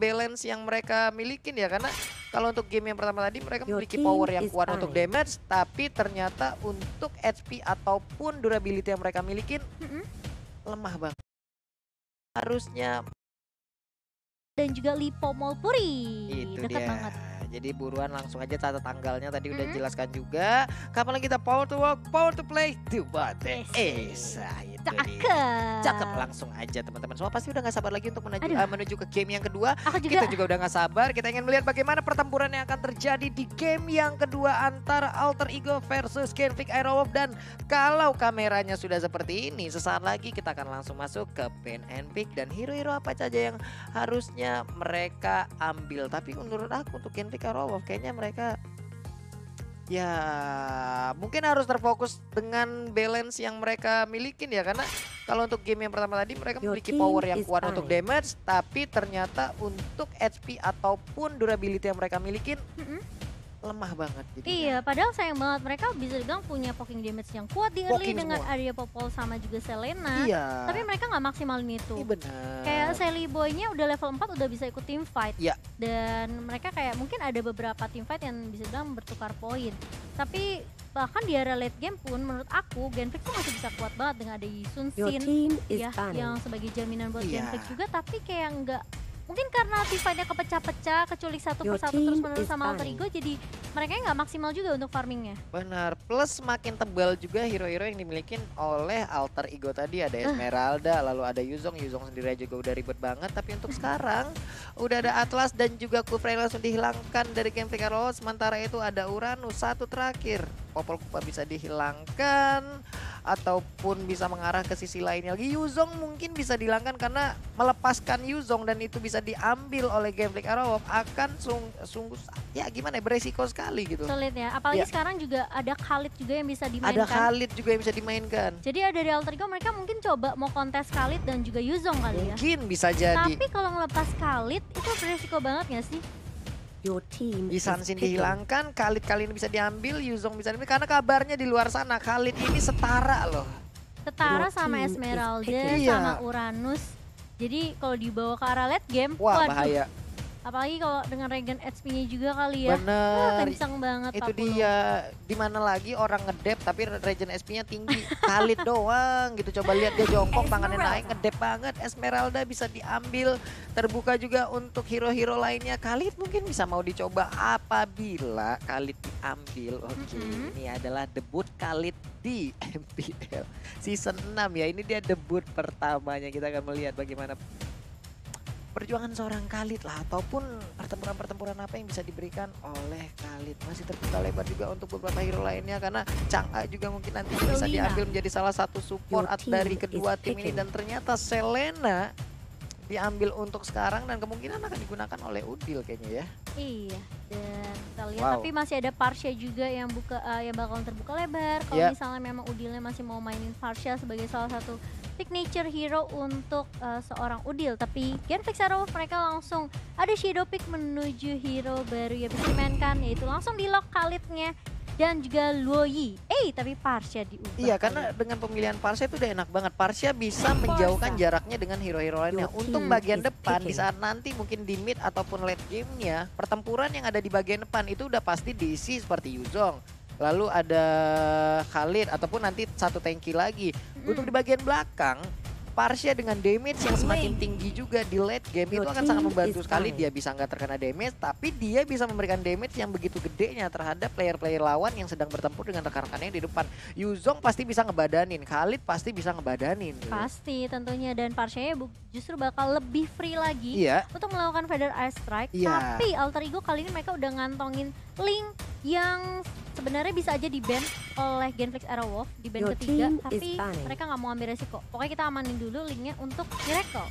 balance yang mereka milikin ya, karena kalau untuk game yang pertama tadi mereka Your memiliki team power yang is kuat untuk fine. damage, tapi ternyata untuk HP ataupun durability yang mereka milikin lemah banget. Harusnya Dan juga Lipo Molpuri. itu Dekat dia. banget. Jadi buruan langsung aja tata tanggalnya tadi udah jelaskan juga. Kapan lagi kita power to walk, power to play, to bate. Yes. Itu dia. Cakep. Cakep, langsung aja teman-teman. Semua pasti udah gak sabar lagi untuk Aduh. menuju ke game yang kedua. Aku Kita juga. juga udah gak sabar. Kita ingin melihat bagaimana pertempuran yang akan terjadi di game yang kedua antara Alter Ego versus Genflix Aerowolf. Dan kalau kameranya sudah seperti ini, sesaat lagi kita akan langsung masuk ke pen and pick dan hero-hero apa saja yang harusnya mereka ambil. Tapi menurut aku untuk Genflix Aerowolf kayaknya mereka ya mungkin harus terfokus dengan balance yang mereka milikin ya, karena kalau untuk game yang pertama tadi mereka Your memiliki team power yang is kuat untuk fine. damage, tapi ternyata untuk HP ataupun durability yang mereka milikin lemah banget jadinya. Iya, padahal sayang banget mereka bisa dibilang punya poking damage yang kuat di early Poking dengan semua. Arya Popol sama juga Selena. Iya. Tapi mereka nggak maksimalin itu. Iya benar. Kayak Sally Boy-nya udah level 4 udah bisa ikut team fight. Iya. Dan mereka kayak mungkin ada beberapa team fight yang bisa bilang bertukar poin. Tapi bahkan di area late game pun menurut aku Genflix tuh masih bisa kuat banget dengan ada Yisun Your Sin team is ya, fine. yang sebagai jaminan buat Iya. Genflix juga, tapi kayak nggak, mungkin karena team fight-nya kepecah-pecah, keculik satu Your persatu team terus menerus is sama Alter fine. Ego, jadi mereka nggak maksimal juga untuk farmingnya. Benar, plus makin tebal juga hero-hero yang dimiliki oleh Alter Ego tadi. Ada Esmeralda, lalu ada Yuzong. Yuzong sendiri aja juga udah ribet banget. Tapi untuk sekarang udah ada Atlas dan juga Kufray langsung dihilangkan dari Genflix Aerowolf. Sementara itu ada Uranus satu terakhir. Popol Kupa bisa dihilangkan ataupun bisa mengarah ke sisi lainnya lagi. Yuzong mungkin bisa dihilangkan karena melepaskan Yuzong dan itu bisa diambil oleh Genflix Aerowolf akan sungguh ya gimana ya, beresiko sekali gitu. Sulit ya, apalagi Iya. sekarang juga ada Khalid juga yang bisa Ada dimainkan. Khalid juga yang bisa dimainkan. Jadi ada dari Alter Ego mereka mungkin coba mau kontes Khalid dan juga Yuzong kali ya. Mungkin bisa jadi. Tapi kalau ngelepas Khalid itu beresiko banget gak sih? Your team is Yisan picking. dihilangkan, Khalid kali ini bisa diambil, Yuzong bisa diambil. Karena kabarnya di luar sana Khalid ini setara loh. Setara Your sama team is Esmeralda picking. sama Iya. Uranus. Jadi kalau dibawa ke arah late game, Wah waduh. bahaya. Apalagi kalau dengan regen HP-nya juga kali ya. Bener. Kencang banget Itu 40. dia, di mana lagi orang ngedep tapi regen SP-nya tinggi. Khalid doang gitu. Coba lihat dia jongkok tangannya naik, ngedep banget. Esmeralda bisa diambil. Terbuka juga untuk hero-hero lainnya. Khalid mungkin bisa mau dicoba apabila Khalid diambil. Oke, ini adalah debut Khalid di MPL season 6 ya. Ini dia debut pertamanya. Kita akan melihat bagaimana perjuangan seorang Khalid lah, ataupun pertempuran-pertempuran apa yang bisa diberikan oleh Khalid. Masih terbuka lebar juga untuk beberapa hero lainnya, karena Chang'e juga mungkin nanti bisa Selena. diambil menjadi salah satu support Your team dari is kedua tim ini. picking. Dan ternyata Selena diambil untuk sekarang dan kemungkinan akan digunakan oleh Udil kayaknya ya. Iya, dan kita lihat Wow. tapi masih ada Parsha juga yang yang bakalan terbuka lebar. Kalau Yep. misalnya memang Udilnya masih mau mainin Parsha sebagai salah satu signature hero untuk seorang Udil, tapi Genflix Aerowolf mereka langsung ada shadow pick menuju hero baru yang bisa dimainkan, yaitu langsung di lock Khalidnya dan juga Luoyi. Tapi Parsha diubah. Iya, karena dengan pemilihan Parsha itu udah enak banget. Parsha bisa menjauhkan jaraknya dengan hero-hero lainnya. Your Untuk team bagian is depan di picking. saat nanti mungkin di mid ataupun late game-nya, pertempuran yang ada di bagian depan itu udah pasti diisi seperti Yuzong. Lalu ada Khalid ataupun nanti satu tanki lagi. Untuk di bagian belakang, Parsha dengan damage yang semakin tinggi juga di late game itu Your akan sangat team membantu is sekali. fine. Dia bisa nggak terkena damage, tapi dia bisa memberikan damage yang begitu gedenya terhadap player-player lawan yang sedang bertempur dengan rekan-rekannya di depan. Yuzong pasti bisa ngebadanin, Khalid pasti bisa ngebadanin. Pasti tentunya, dan Parsha justru bakal lebih free lagi Iya, untuk melakukan Feather Ice Strike. Iya. Tapi Alter Ego kali ini mereka udah ngantongin link yang sebenarnya bisa aja di-ban oleh Genflix Aerowolf di ban Your ketiga, team tapi is fine. mereka nggak mau ambil resiko. Pokoknya kita amanin dulu linknya untuk Miracle.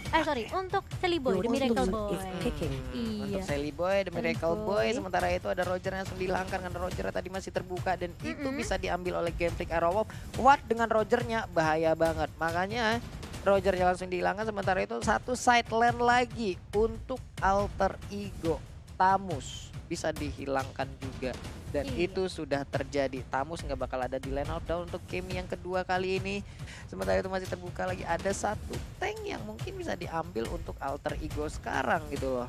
Untuk Sally Boy, Your The Miracle team Boy. is picking. untuk Iya. Sally Boy, The Sally Miracle Boy. Boy. Sementara itu ada Roger yang langsung dihilangkan karena Roger tadi masih terbuka dan itu bisa diambil oleh Genflix Aerowolf. What dengan Rogernya bahaya banget. Makanya Rogernya langsung dihilangkan. Sementara itu satu side lane lagi untuk Alter Ego. Tamus bisa dihilangkan juga. Dan Iya. itu sudah terjadi. Tamus nggak bakal ada di lane out down untuk game yang kedua kali ini. Sementara itu masih terbuka lagi ada satu tank yang mungkin bisa diambil untuk Alter Ego sekarang gitu loh.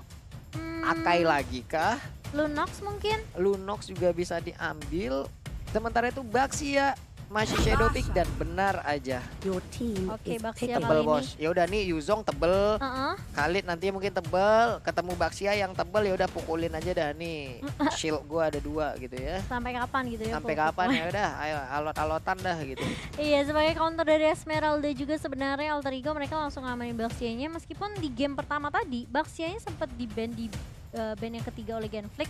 Akai lagi kah? Lunox mungkin? Lunox juga bisa diambil. Sementara itu Baxia masih shadow pick dan benar aja. Your team Oke, is Baxia picking. kali Tebel ini. bos. Ya udah nih Yuzong tebel. Heeh. Khalid nanti mungkin tebel, ketemu Baxia yang tebel ya udah pukulin aja dah nih. Shield gua ada 2 gitu ya. Sampai kapan gitu ya? Sampai pokoknya. kapan ya udah ayo alot-alotan dah gitu. Iya, sebagai counter dari Esmeralda juga sebenarnya Alter Ego mereka langsung ngamanin Baxia-nya meskipun di game pertama tadi Baxia-nya sempat di-ban di ban yang ketiga oleh Genflix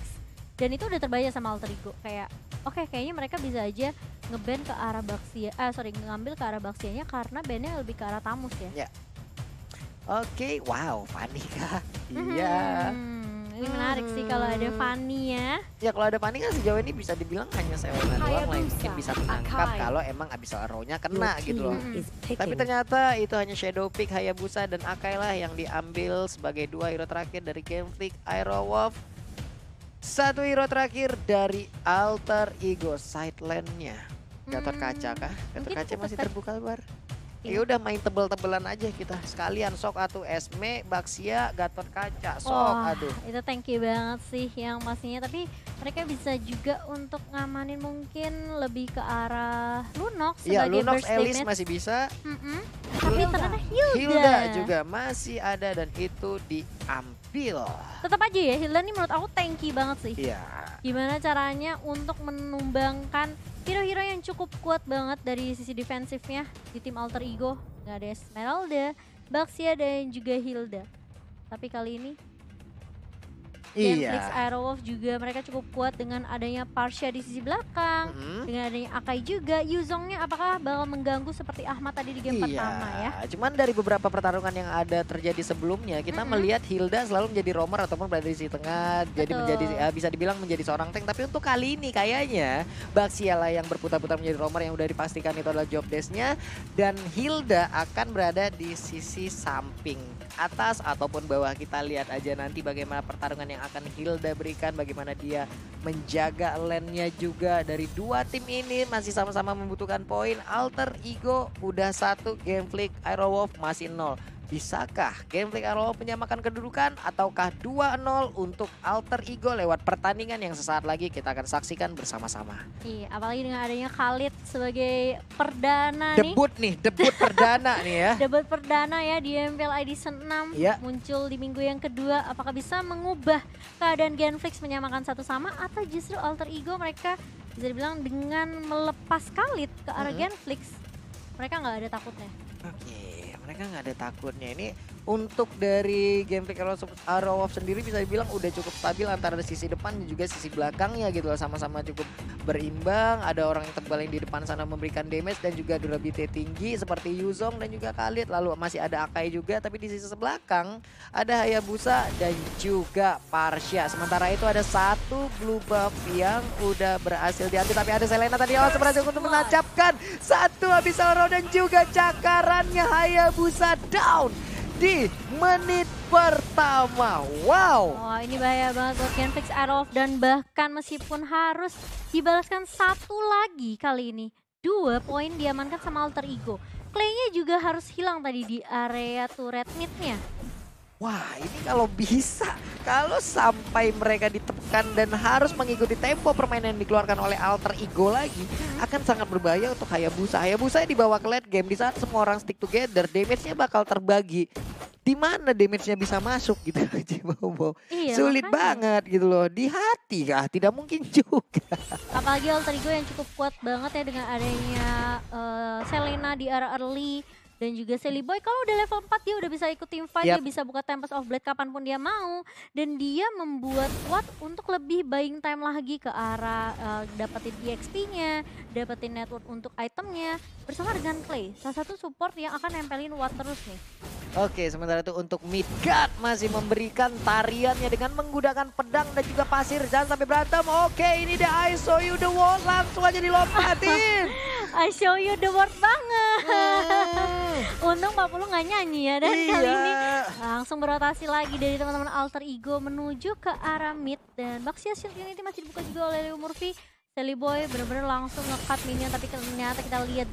dan itu udah terbayar sama Alter Ego kayak oke, kayaknya mereka bisa aja nge-ban ke arah Baxia, ngambil ke arah Baxia-nya karena ban-nya lebih ke arah Tamus ya. Oke, wow, Fanny kah? Iya. Ini menarik sih kalau ada Fanny ya. Ya kalau ada Fanny kan sejauh ini bisa dibilang hanya Selena doang lah yang mungkin bisa menangkap Akai. kalau emang abis arrow-nya Your kena team gitu loh. is Tapi picking. ternyata itu hanya shadow pick Hayabusa dan Akai lah yang diambil sebagai 2 hero terakhir dari Game Freak, Aerowolf. 1 hero terakhir dari Alter Ego side lane-nya. Gatot Kaca kah? Gatot Mungkin Kaca masih tetap- terbuka luar. Iya. Ya udah main tebel-tebelan aja kita sekalian Sok atau Esme, Baxia, Gatot Kaca. Sok Wah, aduh. itu thank you banget sih yang pastinya. Tapi mereka bisa juga untuk ngamanin mungkin lebih ke arah Lunox Iya, sebagai Lunox burst Elise damage. masih bisa. Tapi ternyata Hilda. Hilda juga masih ada dan itu diambil. Tetap aja ya, Hilda nih menurut aku tanky banget sih. Iya. Gimana caranya untuk menumbangkan hero-hero yang cukup kuat banget dari sisi defensifnya di tim Alter Ego. Gak ada Esmeralda, Baxia dan juga Hilda. Tapi kali ini Genflix, Iya. Aerowolf juga mereka cukup kuat dengan adanya Parsha di sisi belakang. Mhm. Dengan adanya Akai juga, Yuzongnya apakah bakal mengganggu seperti Ahmad tadi di game pertama ya? Cuman dari beberapa pertarungan yang ada terjadi sebelumnya, kita melihat Hilda selalu menjadi roamer ataupun berada di sisi tengah, jadi Betul. menjadi bisa dibilang menjadi seorang tank. Tapi untuk kali ini kayaknya Baxia lah yang berputar-putar menjadi roamer yang udah dipastikan itu adalah job desk-nya, dan Hilda akan berada di sisi samping atas ataupun bawah. Kita lihat aja nanti bagaimana pertarungan yang akan Hilda berikan, bagaimana dia menjaga lane-nya juga. Dari 2 tim ini masih sama-sama membutuhkan poin. Alter Ego udah 1, Game Freak, Aerowolf masih 0. Bisakah Game Freak Aerowolf menyamakan kedudukan ataukah 2-0 untuk Alter Ego lewat pertandingan yang sesaat lagi kita akan saksikan bersama-sama. Iya, apalagi dengan adanya Khalid sebagai perdana nih. Debut perdana nih ya. Debut perdana ya di MPL Edition 6 Iya. muncul di minggu yang kedua. Apakah bisa mengubah keadaan Genflix menyamakan satu sama atau justru Alter Ego mereka bisa dibilang dengan melepas Khalid ke arah Genflix mereka nggak ada takutnya. Oke, mereka nggak ada takutnya. Ini untuk dari Game Freak Aerowolf sendiri bisa dibilang udah cukup stabil antara sisi depan dan juga sisi belakangnya gitu loh. Sama-sama cukup berimbang. Ada orang yang tebal yang di depan sana memberikan damage dan juga durability tinggi seperti Yuzong dan juga Khalid. Lalu masih ada Akai juga, tapi di sisi belakang ada Hayabusa dan juga Parsha. Sementara itu ada 1 blue buff yang udah berhasil diambil, tapi ada Selena tadi berhasil untuk menancapkan 1 habis arrow dan juga cakarannya Hayabusa down di menit pertama. Wow. Wah, ini bahaya banget buat Genflix Aerowolf dan bahkan meskipun harus dibalaskan 1 lagi kali ini, 2 poin diamankan sama Alter Ego. Clay-nya juga harus hilang tadi di area turret mid-nya. Wah, ini kalau bisa, kalau sampai mereka ditekan dan harus mengikuti tempo permainan yang dikeluarkan oleh Alter Ego lagi, akan sangat berbahaya untuk Hayabusa. Hayabusa dibawa ke late game, di saat semua orang stick together, damage-nya bakal terbagi. Di mana damage-nya bisa masuk gitu Cibobo. Iya, Sulit makanya. banget gitu loh. Di hati kah? Tidak mungkin juga. Apalagi Alter Ego yang cukup kuat banget ya dengan adanya Selena di arah early. Dan juga Sally Boy kalau udah level 4 dia udah bisa ikut team fight, Yap. dia bisa buka Tempest of Blade kapanpun dia mau. Dan dia membuat kuat untuk lebih buying time lagi ke arah dapetin EXP-nya, dapetin network untuk itemnya. Bersama dengan Clay, salah satu support yang akan nempelin Watt terus nih. Oke, sementara itu untuk Midgard masih memberikan tariannya dengan menggunakan pedang dan juga pasir. Jangan sampai berantem. Oke, ini dia I show you the wall. Langsung aja dilompatin. I show you the word banget. Untung 40 nggak nyanyi ya, dan kali ini langsung berotasi lagi dari teman-teman Alter Ego menuju ke arah mid. Dan Baxia Shield Unity masih dibuka juga oleh Leo Murphy. Sally Boy bener-bener langsung nge-cut minion, tapi ternyata kita lihat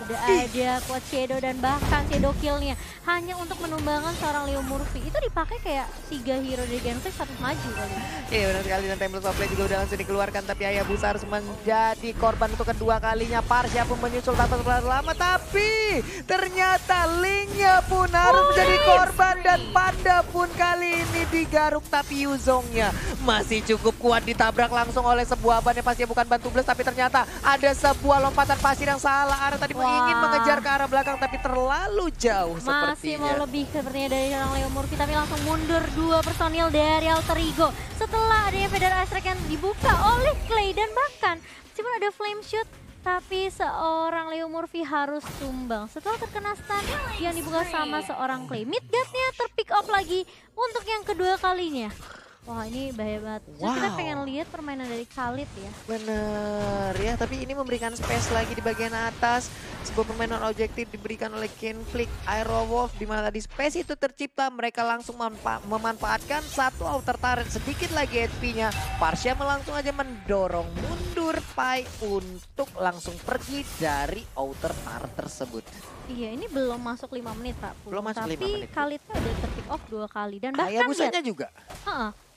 Udah ada quad shadow dan bahkan shadow kill-nya hanya untuk menumbangkan seorang Leo Murphy. Itu dipakai kayak 3 hero dari Genflix harus maju kali. Iya benar sekali, dan Temples of Play juga udah langsung dikeluarkan, tapi Hayabusa harus menjadi korban untuk kedua kalinya. Parsha pun menyusul tanpa lama, tapi ternyata Link-nya pun harus menjadi korban, dan Panda pun kali ini digaruk, tapi Yuzongnya masih cukup kuat, ditabrak langsung oleh sebuah ban yang pastinya bukan ban tubles, tapi ternyata ada sebuah lompatan pasir yang salah arah tadi, ingin mengejar ke arah belakang tapi terlalu jauh sepertinya. Masih mau lebih sepertinya dari seorang Leo Murphy, tapi langsung mundur 2 personil dari Alter Ego setelah adanya Feather Aspect yang dibuka oleh Clay, dan bahkan meskipun ada flame shoot tapi seorang Leo Murphy harus tumbang setelah terkena stun yang dibuka sama seorang Clay. Midgard-nya terpick off lagi untuk yang kedua kalinya. Wah, ini bahaya banget. Jadi kita pengen lihat permainan dari Khalid ya. Bener ya, tapi ini memberikan space lagi di bagian atas. Sebuah permainan objektif diberikan oleh Genflix Aerowolf, di mana tadi space itu tercipta. Mereka langsung memanfaatkan satu outer turret, sedikit lagi HP-nya. Parsha langsung aja mendorong mundur Pai untuk langsung pergi dari outer turret tersebut. Iya, ini belum masuk 5 menit Pak. Belum masuk 5 menit. Tapi Khalidnya udah terpick off 2 kali, dan bahkan Hayabusanya juga.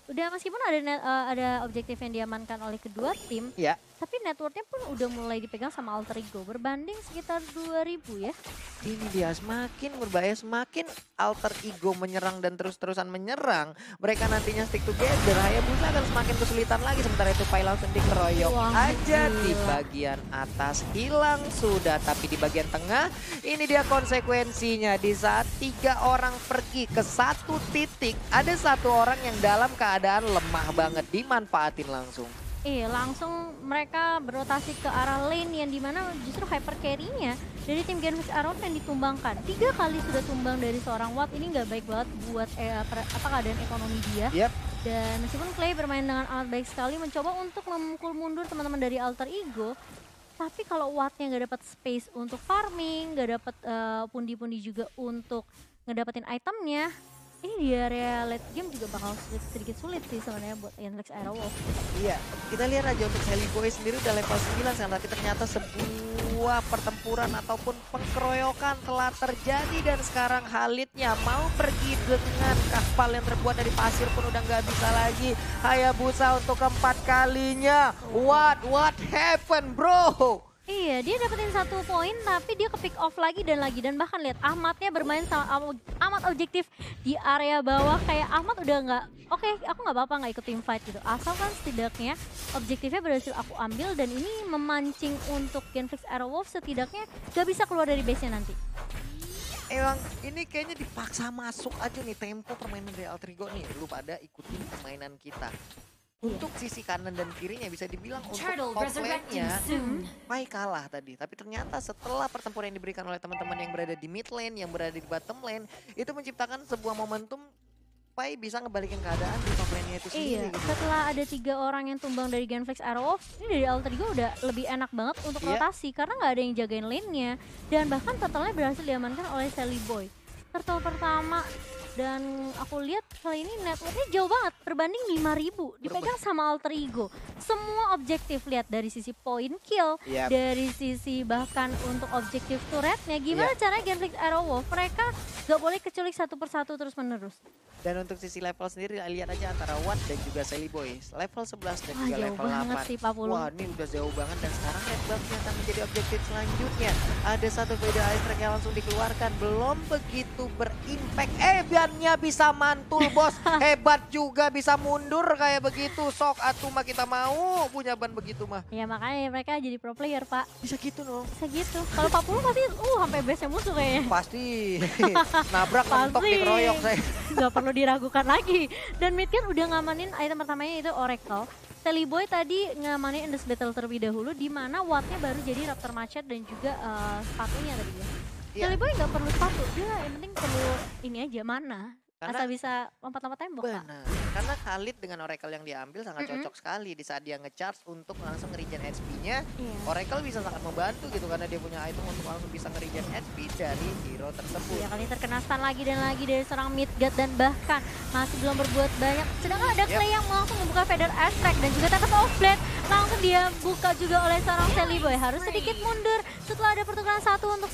Udah meskipun ada objektif yang diamankan oleh kedua tim, Ya. tapi networknya pun udah mulai dipegang sama Alter Ego, berbanding sekitar 2000 ya. Ini dia, semakin berbahaya, semakin Alter Ego menyerang dan terus-terusan menyerang. Mereka nantinya stick together, Hayabusa akan semakin kesulitan lagi. Sementara itu Pai langsung dikeroyok aja di bagian atas, hilang sudah. Tapi di bagian tengah, ini dia konsekuensinya. Di saat 3 orang pergi ke satu titik, ada 1 orang yang dalam keadaan lemah banget, dimanfaatin langsung. Iya, langsung mereka berotasi ke arah lane yang dimana justru hyper carry-nya dari tim Genflix Aerowolf yang ditumbangkan. 3 kali sudah tumbang dari seorang Watt, ini nggak baik banget buat keadaan ekonomi dia. Yep. Dan meskipun Clay bermain dengan amat baik sekali, mencoba untuk memukul mundur teman-teman dari Alter Ego, tapi kalau Watt-nya nggak dapat space untuk farming, nggak dapat pundi-pundi juga untuk ngedapetin itemnya, ini di area late game juga bakal sedikit sulit sih sebenarnya buat Genflix Aerowolf. Iya, kita lihat aja untuk Sally Boy sendiri udah level 9 sekarang, tapi ternyata sebuah pertempuran ataupun pengkeroyokan telah terjadi, dan sekarang Khalidnya mau pergi dengan kapal yang terbuat dari pasir pun udah nggak bisa lagi. Hayabusa untuk keempat kalinya. What happened, bro? Iya, dia dapetin 1 poin tapi dia ke pick off lagi, dan bahkan lihat Ahmadnya bermain sama amat objektif di area bawah. Kayak Ahmad udah nggak, oke, aku nggak apa-apa nggak ikut team fight gitu, asalkan setidaknya objektifnya berhasil aku ambil, dan ini memancing untuk Genflix Aerowolf setidaknya gak bisa keluar dari base-nya nanti. Emang ini kayaknya dipaksa masuk aja nih tempo permainan dari Alter Ego nih. Lu pada ikutin permainan kita. Untuk sisi kanan dan kirinya bisa dibilang untuk top lane-nya Pai kalah tadi. Tapi ternyata setelah pertempuran yang diberikan oleh teman-teman yang berada di mid lane, yang berada di bottom lane, itu menciptakan sebuah momentum Pai bisa ngebalikin keadaan di top lane-nya itu sendiri. Iya, gitu. setelah ada 3 orang yang tumbang dari Genflix Aerowolf, ini dari Alter Ego udah lebih enak banget untuk rotasi karena nggak ada yang jagain lane-nya. Dan bahkan turtle-nya berhasil diamankan oleh Sally Boy. Turtle pertama, dan aku lihat kali ini networknya jauh banget, berbanding 5.000 dipegang sama Alter Ego. Semua objektif, lihat dari sisi point kill, dari sisi bahkan untuk objektif turretnya. Gimana caranya Genflix Aerowolf, mereka gak boleh keculik satu persatu terus menerus. Dan untuk sisi level sendiri lihat aja antara Watt dan juga Sally Boy, level 11 dan juga level 8. Sih, Wah, ini udah jauh banget, dan sekarang networknya akan menjadi objektif selanjutnya. Ada 1 Feather Aspect yang langsung dikeluarkan, belum begitu berimpact. Bannya bisa mantul, bos. Hebat juga bisa mundur kayak begitu. Sok atuh mah kita mau punya ban begitu mah. Ya makanya mereka jadi pro player, Pak. Bisa gitu loh. Bisa gitu. Kalau 40 pasti sampai base-nya musuh kayaknya. Pasti. Nabrak mentok dikeroyok saya. Gak perlu diragukan lagi. Dan Midgard udah ngamanin item pertamanya itu Oracle. Sally Boy tadi ngamanin Endless Battle terlebih dahulu, di mana Watt-nya baru jadi Raptor Machete dan juga sepatunya tadi ya. Sally Boy gak perlu sepatu, dia yang penting perlu ini aja, mana. Asal bisa lompat-lompat tembok. Benar, karena Khalid dengan Oracle yang diambil sangat cocok sekali di saat dia nge-charge untuk langsung nge-regen HP-nya. Oracle bisa sangat membantu gitu karena dia punya item untuk langsung bisa nge-regen HP dari hero tersebut. Iya, kali ini terkena stun lagi dan lagi dari seorang Midgard, dan bahkan masih belum berbuat banyak. Sedangkan ada Clay yang langsung membuka Feather Aspect dan juga Tempest of Blade. langsung dia buka juga oleh seorang Sally Boy. Harus sedikit mundur setelah ada pertukaran 1-1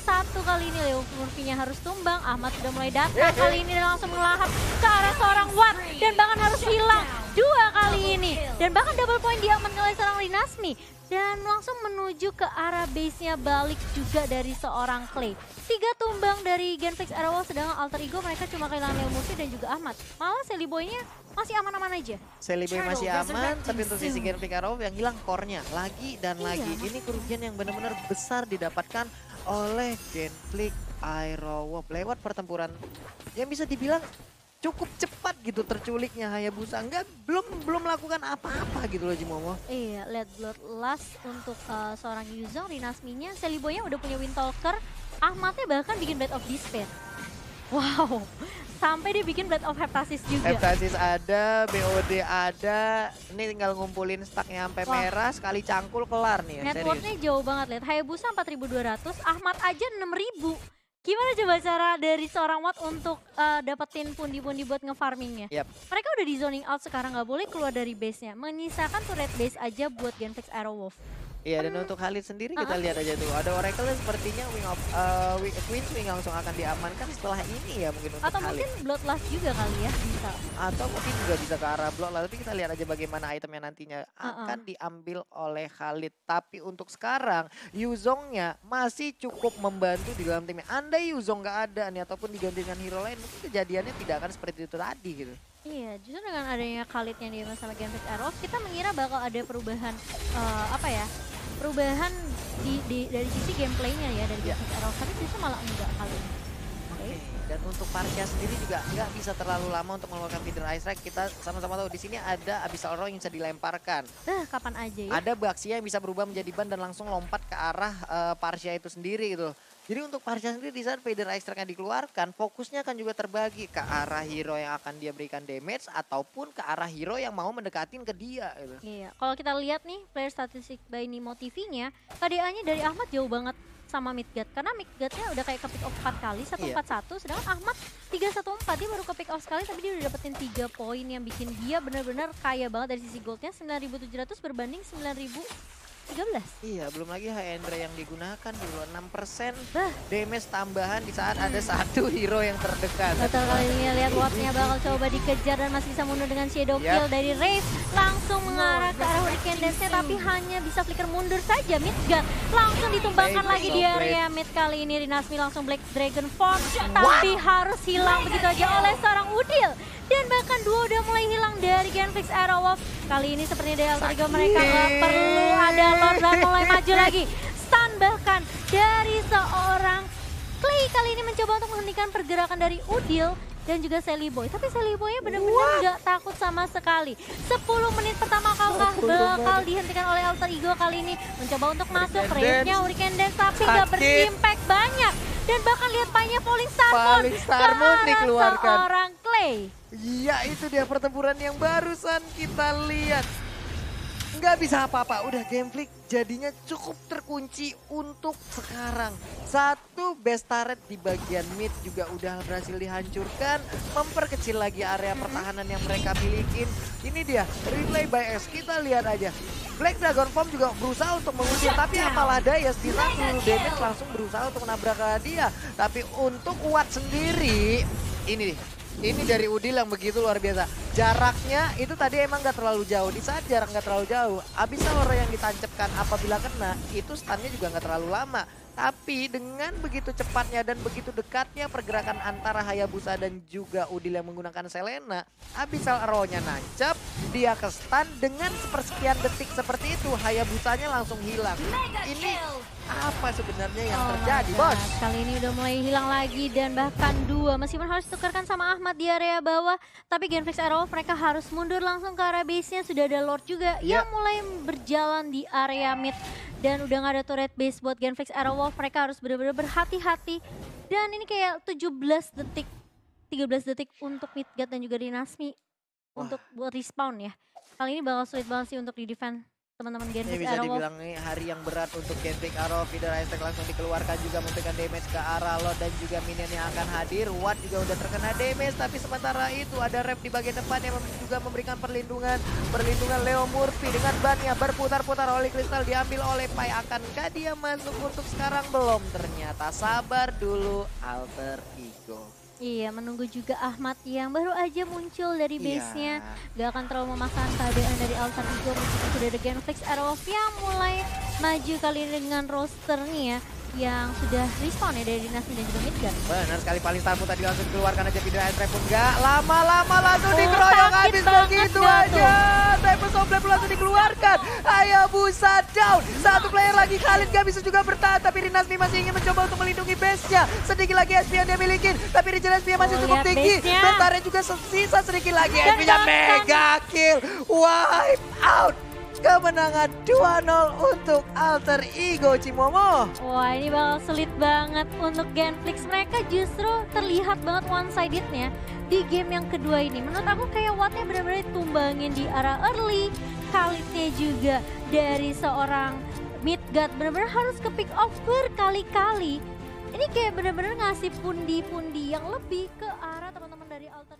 kali ini. Leo Murphy-nya harus tumbang, Ahmad sudah mulai datang kali ini dan langsung melahap ke arah seorang Watt. Dan bahkan harus hilang 2 kali ini. Dan bahkan double point diamankan oleh seorang Rinasmi. Dan langsung menuju ke arah base-nya balik juga dari seorang Clay. 3 tumbang dari Genflix Aerowolf, sedangkan Alter Ego mereka cuma kehilangan Leo Murphy dan juga Ahmad. Malah Sally Boy-nya masih aman-aman aja. Sally Boy masih aman, tapi untuk sisi Genflix Aerowolf yang hilang core-nya lagi dan lagi. Ini kerugian yang benar-benar besar didapatkan oleh Genflix Aerowolf lewat pertempuran yang bisa dibilang cukup cepat gitu terculiknya Hayabusa. Enggak, belum melakukan apa-apa gitu loh Jimomo. Iya, lihat Bloodlust untuk seorang Yuzong, Rinasmi-nya, Sally Boy-nya udah punya Windtalker, Ahmadnya bahkan bikin Blade of Despair. Wow, sampai dia bikin Blade of Heptasis juga. Heptasis ada, BOD ada, ini tinggal ngumpulin stacknya sampai merah, sekali cangkul kelar nih ya. Networknya jauh banget, lihat Hayabusa 4.200, Ahmad aja 6.000. Gimana coba cara dari seorang Watt untuk dapetin pundi-pundi buat ngefarmingnya? Yep. Mereka udah di zoning out sekarang, nggak boleh keluar dari base-nya. Menyisakan turret base aja buat Genflix Aerowolf. Iya, dan untuk Khalid sendiri kita lihat aja tuh. Ada Oracle sepertinya Queen's Wing langsung akan diamankan setelah ini ya mungkin untuk Atau Khalid. mungkin Bloodlust juga kali ya, bisa. Atau mungkin juga bisa ke arah Bloodlust. Tapi kita lihat aja bagaimana itemnya nantinya akan diambil oleh Khalid. Tapi untuk sekarang Yuzongnya masih cukup membantu di dalam timnya. Andai Yuzong nggak ada nih ataupun diganti dengan hero lain, mungkin kejadiannya tidak akan seperti itu tadi gitu. Iya, justru dengan adanya Khalid yang dia sama Genflix Aerowolf, kita mengira bakal ada perubahan perubahan dari sisi gameplaynya ya dari Genflix Aerowolf, tapi justru malah enggak kali ini. Oke. Dan untuk Parcia sendiri juga nggak bisa terlalu lama untuk mengeluarkan feeder ice strike. Kita sama-sama tahu di sini ada Abyssal Roar yang bisa dilemparkan. Kapan aja ya? Ada Baxia yang bisa berubah menjadi ban dan langsung lompat ke arah Parcia itu sendiri gitu. Jadi untuk Parcia sendiri di saat feeder ice strike yang dikeluarkan, fokusnya akan juga terbagi ke arah hero yang akan dia berikan damage ataupun ke arah hero yang mau mendekatin ke dia gitu. Iya, kalau kita lihat nih player statistik by Nimo TV-nya, KDA-nya dari Ahmad jauh banget sama Midgard. Karena Midgard-nya udah kayak ke pick off 4 kali, 141, sedangkan Ahmad 314, dia baru ke pick off sekali tapi dia udah dapetin 3 poin yang bikin dia benar-benar kaya banget dari sisi goldnya, 9.700 berbanding 9.013. Iya, belum lagi Hendra yang digunakan dulu 6% damage tambahan di saat ada satu hero yang terdekat. Betul, kali ini lihat Watt-nya bakal coba dikejar dan masih bisa mundur dengan Shadow Kill dari Wraith. Langsung mengarah ke arah Hurricane Dance-nya tapi hanya bisa flicker mundur saja. Midgard langsung ditumbangkan lagi di area mid kali ini. Rinasmi langsung Black Dragon Form tapi harus hilang begitu aja oleh seorang Udil. Dan bahkan dua udah mulai hilang dari Genflix Aerowolf. Kali ini sepertinya dari Alter Ego mereka nggak perlu ada Lord dan mulai maju lagi. Stun bahkan dari seorang Clay kali ini mencoba untuk menghentikan pergerakan dari Udil dan juga Sally Boy. Tapi Sally Boy-nya benar-benar nggak takut sama sekali. 10 menit pertama bakal dihentikan oleh Alter Ego kali ini. Mencoba untuk masuk, Wraith-nya Hurricane Dance tapi nggak berimpact banyak. Dan bahkan lihat painnya Falling Star Moon dikeluarkan. Seorang Clay. Iya, itu dia pertempuran yang barusan kita lihat. Nggak bisa apa-apa, udah Genflix jadinya cukup terkunci untuk sekarang. Satu base turret di bagian mid juga udah berhasil dihancurkan, memperkecil lagi area pertahanan yang mereka milikin. Ini dia, replay by S, kita lihat aja. Black Dragon Form juga berusaha untuk mengusir, tapi apalah daya, di satu damage langsung berusaha untuk menabrak dia. Tapi untuk Watt sendiri, ini dari Udil yang begitu luar biasa. Jaraknya itu tadi emang gak terlalu jauh. Di saat jarak gak terlalu jauh, Abyssal Roar yang ditancapkan apabila kena, itu stunnya juga gak terlalu lama. Tapi dengan begitu cepatnya dan begitu dekatnya pergerakan antara Hayabusa dan juga Udil yang menggunakan Selena, Abyssal Roar-nya nancap, dia ke stun dengan sepersekian detik seperti itu, Hayabusanya langsung hilang. Ini apa sebenarnya yang terjadi, bos? Kali ini udah mulai hilang lagi dan bahkan dua. Meskipun harus ditukarkan sama Ahmad di area bawah, tapi Genflix Aerowolf mereka harus mundur langsung ke arah base-nya. Sudah ada Lord juga yang mulai berjalan di area mid. Dan udah gak ada turret base buat Genflix Aerowolf, mereka harus benar-benar berhati-hati. Dan ini kayak 17 detik, 13 detik untuk Midgard dan juga Rinasmi untuk buat respawn ya. Kali ini bakal sulit banget sih untuk di defend teman-teman Ini Genflix bisa Aerowolf. dibilang nih hari yang berat untuk Genflix Arrow. Feeder Attack langsung dikeluarkan juga memberikan damage ke arah Lot dan juga minion yang akan hadir. Watt juga udah terkena damage, tapi sementara itu ada rep di bagian depan yang juga memberikan perlindungan. Perlindungan Leo Murphy dengan bannya berputar-putar oleh Crystal diambil oleh Pai. Akankah dia masuk untuk sekarang? Belum ternyata. Sabar dulu Alter Ego. Iya, menunggu juga Ahmad yang baru aja muncul dari base-nya. Iya. Gak akan terlalu memaksakan keadaan dari Alter Ego meskipun sudah ada Genflix Aerowolf yang mulai maju kali ini dengan rosternya yang sudah respawn ya dari Dynasty dan juga Midgard. Benar sekali, paling Starmu tadi langsung keluarkan aja video Trap pun gak lama-lama langsung Oh, dikeroyok sakit habis banget begitu gak aja. Tempest of Blade langsung dikeluarkan. Hayabusa down. Satu player lagi Khalid gak bisa juga bertahan, tapi Dynasty masih ingin mencoba untuk melindungi base-nya. Sedikit lagi SP yang dia milikin, tapi regen SP masih cukup lihat tinggi. base-nya. Bentarnya juga sisa sedikit lagi. Dan SP-nya datang. mega kill. Wipe out. Kemenangan 2-0 untuk Alter Ego Cimomo. Wah, ini bakal sulit banget untuk Genflix. Mereka justru terlihat banget one-sided-nya di game yang kedua ini. Menurut aku kayak Wattnya benar-benar ditumbangin di arah early. Khalidnya juga dari seorang Midgard benar-benar harus ke pick off berkali-kali. Ini kayak benar-benar ngasih pundi-pundi yang lebih ke arah teman-teman dari Alter